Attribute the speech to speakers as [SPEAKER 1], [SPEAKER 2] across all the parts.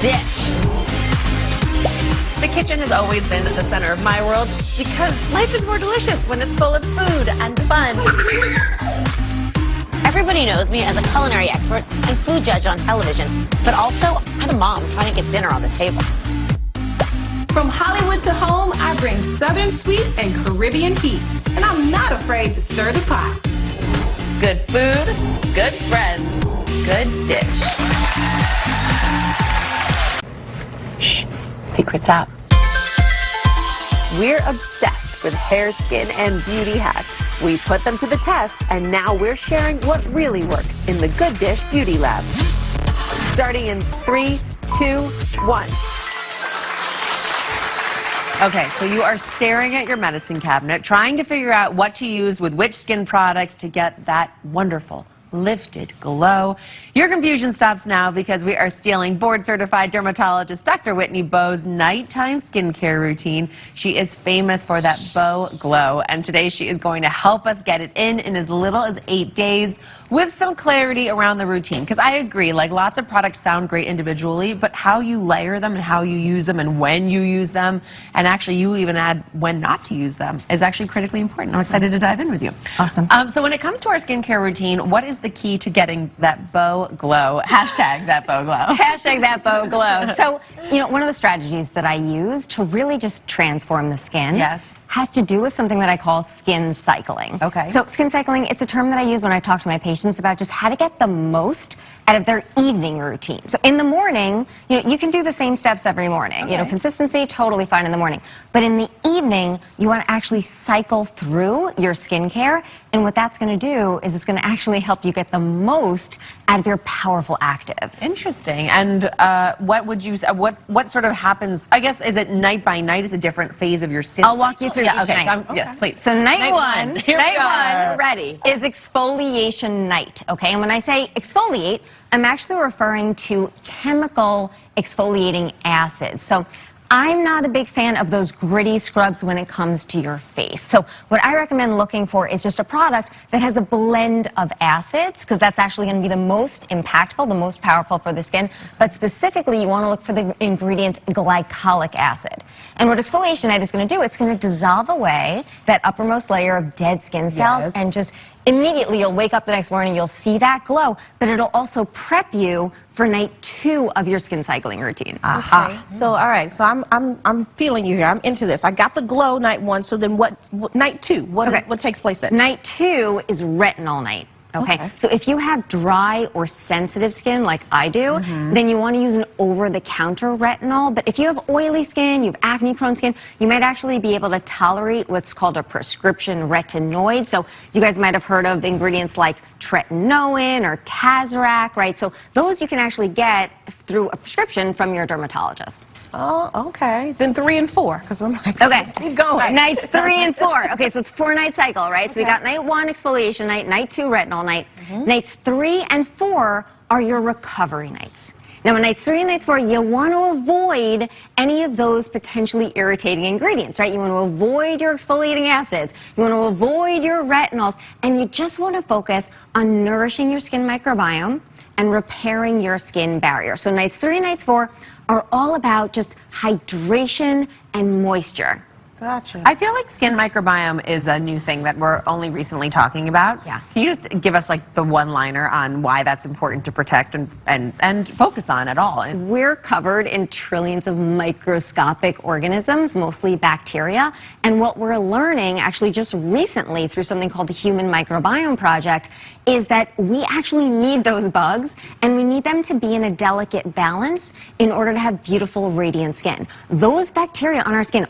[SPEAKER 1] dish. The kitchen has always been at the center of my world because life is more delicious when it's full of food and fun. Everybody knows me as a culinary expert and food judge on television, but also I'm a mom trying to get dinner on the table.
[SPEAKER 2] From Hollywood to home, I bring Southern sweet and Caribbean heat, and I'm not afraid to stir the pot.
[SPEAKER 1] Good food, good friends, good dish. Shh, secret's out. We're obsessed with hair, skin, and beauty hacks. We put them to the test, and now we're sharing what really works in the Good Dish Beauty Lab. Starting in 3, 2, 1. Okay, so you are staring at your medicine cabinet, trying to figure out what to use with which skin products to get that wonderful lifted glow. Your confusion stops now because we are stealing board-certified dermatologist Dr. Whitney Bowe's nighttime skincare routine. She is famous for that Bowe glow, and today she is going to help us get it in as little as 8 days with some clarity around the routine. Because I agree, like, lots of products sound great individually, but how you layer them and how you use them and when you use them, and actually you even add when not to use them, is actually critically important. I'm excited to dive in with you.
[SPEAKER 3] Awesome.
[SPEAKER 1] So when it comes to our skincare routine, what is the key to getting that Bowe glow? Hashtag that Bowe glow.
[SPEAKER 3] Hashtag that Bowe glow. So, you know, one of the strategies that I use to really just transform the skin has to do with something that I call skin cycling.
[SPEAKER 1] Okay.
[SPEAKER 3] So skin cycling, it's a term that I use when I talk to my patients about just how to get the most out of their evening routine. So in the morning, you know, you can do the same steps every morning. You know, consistency, totally fine in the morning. But in the evening, you want to actually cycle through your skincare. And what that's going to do is it's going to actually help you get the most out of your powerful actives.
[SPEAKER 1] Interesting. And what would you, what sort of happens, I guess, is it night by night? Is a different phase of your skin
[SPEAKER 3] I'll walk you through each night.
[SPEAKER 1] Yes, please.
[SPEAKER 3] So night one
[SPEAKER 1] ready.
[SPEAKER 3] is exfoliation night, okay? And when I say exfoliate, I'm actually referring to chemical exfoliating acids. So I'm not a big fan of those gritty scrubs when it comes to your face. So what I recommend looking for is just a product that has a blend of acids, because that's actually going to be the most impactful, the most powerful for the skin. But specifically, you want to look for the ingredient glycolic acid. And what exfoliation night is going to do, it's going to dissolve away that uppermost layer of dead skin cells and just immediately you'll wake up the next morning, you'll see that glow, but it'll also prep you for night 2 of your skin cycling routine.
[SPEAKER 4] Okay. So, all right. So I'm feeling you here. I'm into this. I got the glow night 1. So then what night 2? What takes place then?
[SPEAKER 3] Night 2 is retinol night. Okay, so if you have dry or sensitive skin like I do, then you want to use an over-the-counter retinol. But if you have oily skin, you have acne-prone skin, you might actually be able to tolerate what's called a prescription retinoid. So you guys might have heard of the ingredients like tretinoin or Tazorac, right? So those you can actually get through a prescription from your dermatologist.
[SPEAKER 4] Oh, okay. Then 3 and 4, because I'm like,
[SPEAKER 3] okay,
[SPEAKER 4] keep going.
[SPEAKER 3] Nights 3 and 4. Okay, so it's 4-night cycle, right? So we got night 1 exfoliation night, night 2 retinol night. Nights 3 and 4 are your recovery nights. Now, on nights 3 and nights 4, you want to avoid any of those potentially irritating ingredients, right? You want to avoid your exfoliating acids. You want to avoid your retinols. And you just want to focus on nourishing your skin microbiome and repairing your skin barrier. So nights 3 and nights 4 are all about just hydration and moisture.
[SPEAKER 4] Gotcha.
[SPEAKER 1] I feel like skin microbiome is a new thing that we're only recently talking about.
[SPEAKER 3] Yeah.
[SPEAKER 1] Can you just give us like the one-liner on why that's important to protect and focus on at all?
[SPEAKER 3] We're covered in trillions of microscopic organisms, mostly bacteria. And what we're learning actually just recently through something called the Human Microbiome Project is that we actually need those bugs, and we need them to be in a delicate balance in order to have beautiful, radiant skin. Those bacteria on our skin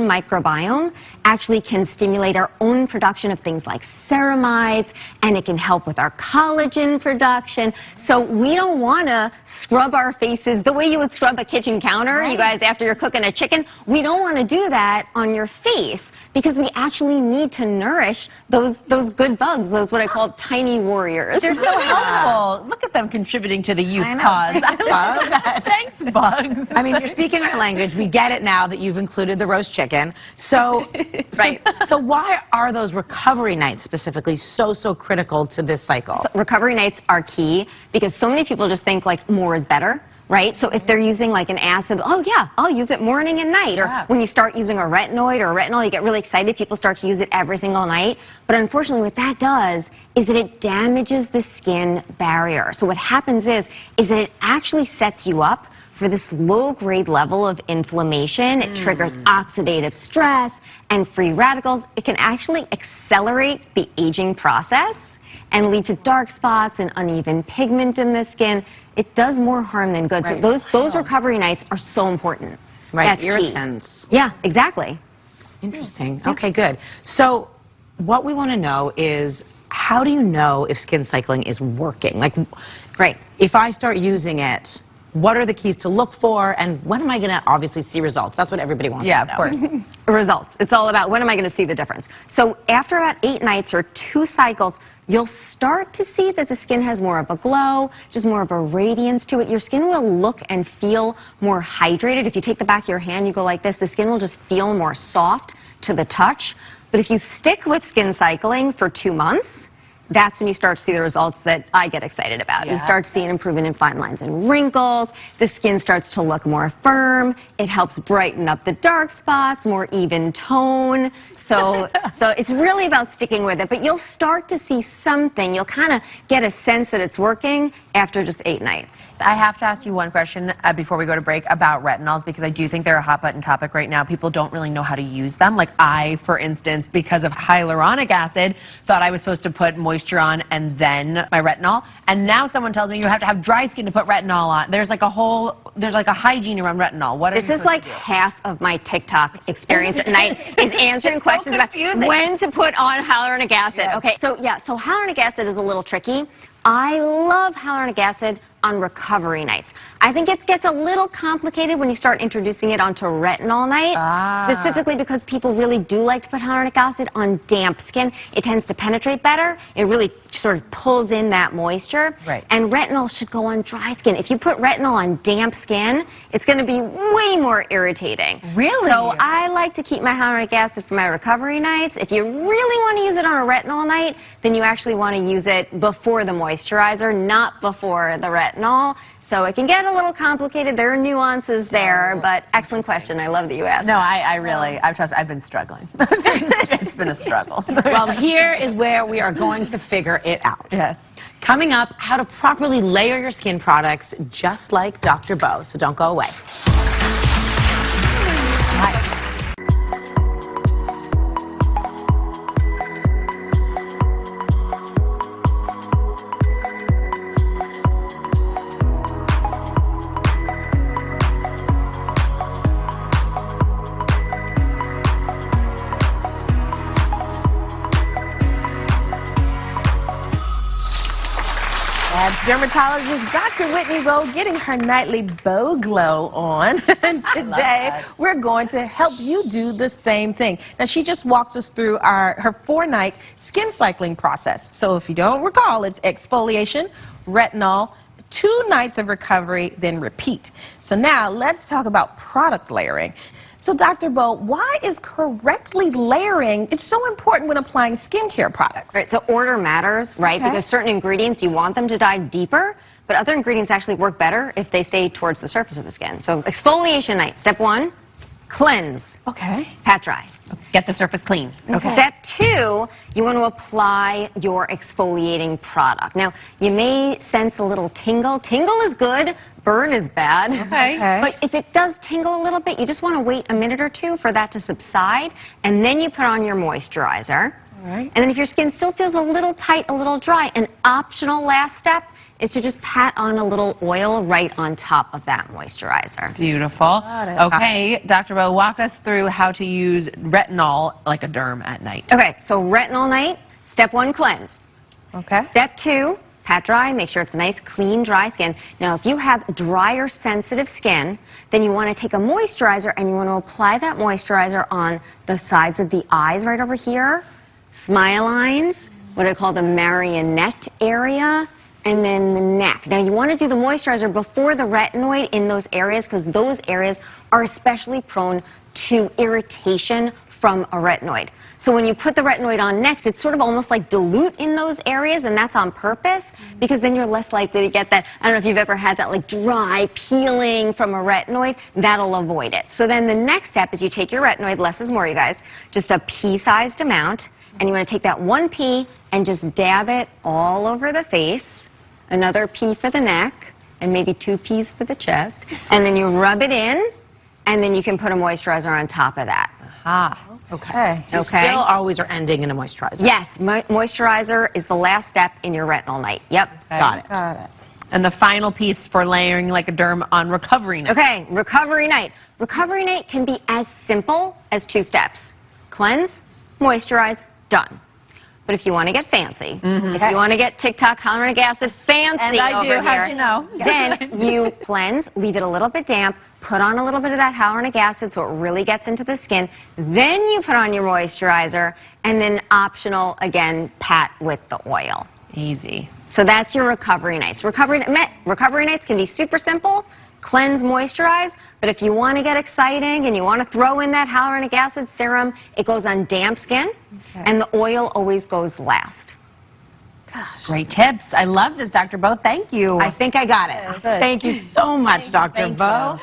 [SPEAKER 3] microbiome, actually can stimulate our own production of things like ceramides, and it can help with our collagen production. So we don't want to scrub our faces the way you would scrub a kitchen counter, you guys, after you're cooking a chicken. We don't want to do that on your face because we actually need to nourish those good bugs, those what I call tiny warriors.
[SPEAKER 1] They're so helpful. Look at them contributing to the youth cause. I love that. Thanks, bugs.
[SPEAKER 5] I mean, you're speaking our language. We get it now that you've included the roast chicken. So, so why are those recovery nights specifically so critical to this cycle?
[SPEAKER 3] So recovery nights are key because so many people just think like more is better. right? So if they're using like an acid, oh yeah, I'll use it morning and night. Or when you start using a retinoid or a retinol, you get really excited. People start to use it every single night. But unfortunately, what that does is that it damages the skin barrier. So what happens is that it actually sets you up for this low-grade level of inflammation. It triggers oxidative stress and free radicals. It can actually accelerate the aging process and lead to dark spots and uneven pigment in the skin. It does more harm than good.
[SPEAKER 5] Right.
[SPEAKER 3] So those recovery nights are so important.
[SPEAKER 5] Right,
[SPEAKER 3] That's key.
[SPEAKER 5] irritants.
[SPEAKER 3] Yeah, exactly.
[SPEAKER 5] Interesting. Okay, good. So what we want to know is, how do you know if skin cycling is working? Like,
[SPEAKER 3] Right.
[SPEAKER 5] if I start using it, what are the keys to look for, and when am I going to obviously see results? That's what everybody wants to know.
[SPEAKER 1] Yeah, of course.
[SPEAKER 3] Results. It's all about when am I going to see the difference. So after about 8 nights or 2 cycles, you'll start to see that the skin has more of a glow, just more of a radiance to it. Your skin will look and feel more hydrated. If you take the back of your hand, you go like this, the skin will just feel more soft to the touch. But if you stick with skin cycling for 2 months, that's when you start to see the results that I get excited about. You start to see an improvement in fine lines and wrinkles. The skin starts to look more firm. It helps brighten up the dark spots, more even tone. So it's really about sticking with it. But you'll start to see something. You'll kind of get a sense that it's working after just 8 nights.
[SPEAKER 1] I have to ask you one question before we go to break about retinols, because I do think they're a hot button topic right now. People don't really know how to use them. Like I, for instance, because of hyaluronic acid, thought I was supposed to put moisture on and then my retinol. And now someone tells me you have to have dry skin to put retinol on. There's like a hygiene around retinol. What are
[SPEAKER 3] This is like half of my TikTok experience at night is answering questions about when to put on hyaluronic acid.
[SPEAKER 1] Yes.
[SPEAKER 3] Okay, so hyaluronic acid is a little tricky. I love hyaluronic acid on recovery nights. I think it gets a little complicated when you start introducing it onto retinol night, specifically because people really do like to put hyaluronic acid on damp skin. It tends to penetrate better. It really sort of pulls in that moisture.
[SPEAKER 1] Right.
[SPEAKER 3] And retinol should go on dry skin. If you put retinol on damp skin, it's going to be way more irritating.
[SPEAKER 1] Really?
[SPEAKER 3] So I like to keep my hyaluronic acid for my recovery nights. If you really want to use it on a retinol night, then you actually want to use it before the moisturizer, not before the retinol. So it can get a little complicated. There are nuances there, but excellent question. I love that you asked.
[SPEAKER 1] No, I've been struggling. It's been a struggle.
[SPEAKER 5] Well, here is where we are going to figure it out.
[SPEAKER 1] Yes.
[SPEAKER 5] Coming up, how to properly layer your skin products, just like Dr. Bowe. So don't go away. Hi.
[SPEAKER 4] That's dermatologist Dr. Whitney Bowe getting her nightly Bowe Glow on. And today we're going to help you do the same thing. Now, she just walked us through her 4-night skin cycling process. So if you don't recall, it's exfoliation, retinol, 2 nights of recovery, then repeat. So now let's talk about product layering. So Dr. Bowe, why is correctly layering, it's so important when applying skincare products?
[SPEAKER 3] Right, so order matters, right?
[SPEAKER 4] Okay.
[SPEAKER 3] Because certain ingredients, you want them to dive deeper, but other ingredients actually work better if they stay towards the surface of the skin. So exfoliation night, step 1, cleanse.
[SPEAKER 4] Okay.
[SPEAKER 3] Pat dry.
[SPEAKER 1] Get the surface clean.
[SPEAKER 4] Okay.
[SPEAKER 3] Step 2, you want to apply your exfoliating product. Now, you may sense a little tingle. Tingle is good, burn is bad.
[SPEAKER 1] Okay.
[SPEAKER 3] But if it does tingle a little bit, you just want to wait a minute or 2 for that to subside, and then you put on your moisturizer.
[SPEAKER 4] All right.
[SPEAKER 3] And then if your skin still feels a little tight, a little dry, an optional last step is to just pat on a little oil right on top of that moisturizer.
[SPEAKER 1] Beautiful.
[SPEAKER 4] Got it.
[SPEAKER 1] Okay, Dr. Bowe, walk us through how to use retinol like a derm at night.
[SPEAKER 3] Okay, so retinol night, step 1, cleanse.
[SPEAKER 4] Okay.
[SPEAKER 3] Step 2, pat dry, make sure it's a nice, clean, dry skin. Now, if you have drier, sensitive skin, then you want to take a moisturizer and you want to apply that moisturizer on the sides of the eyes right over here, smile lines, what I call the marionette area, and then the neck. Now, you want to do the moisturizer before the retinoid in those areas because those areas are especially prone to irritation from a retinoid. So when you put the retinoid on next, it's sort of almost like dilute in those areas, and that's on purpose because then you're less likely to get that. I don't know if you've ever had that like dry peeling from a retinoid. That'll avoid it. So then the next step is you take your retinoid, less is more, you guys, just a pea-sized amount, and you want to take that one pea and just dab it all over the face, another pea for the neck, and maybe 2 peas for the chest, and then you rub it in, and then you can put a moisturizer on top of that.
[SPEAKER 5] Okay. So
[SPEAKER 3] Okay.
[SPEAKER 5] still always are ending in a moisturizer.
[SPEAKER 3] Yes, moisturizer is the last step in your retinol night. Yep.
[SPEAKER 5] Got it.
[SPEAKER 4] Got it.
[SPEAKER 1] And the final piece for layering like a derm on recovery night.
[SPEAKER 3] Okay, recovery night. Recovery night can be as simple as 2 steps. Cleanse, moisturize, done. But if you want to get fancy, if you want to get TikTok hyaluronic acid fancy
[SPEAKER 1] And I do,
[SPEAKER 3] over
[SPEAKER 1] how'd
[SPEAKER 3] here,
[SPEAKER 1] you know?
[SPEAKER 3] then you cleanse, leave it a little bit damp, put on a little bit of that hyaluronic acid so it really gets into the skin. Then you put on your moisturizer, and then optional, again, pat with the oil.
[SPEAKER 1] Easy.
[SPEAKER 3] So that's your recovery nights. Recovery nights can be super simple, cleanse, moisturize, but if you want to get exciting and you want to throw in that hyaluronic acid serum, it goes on damp skin, and the oil always goes last.
[SPEAKER 1] Great tips. I love this, Dr. Bowe. Thank you.
[SPEAKER 5] I think I got it. Thank you so much, Dr. Bowe.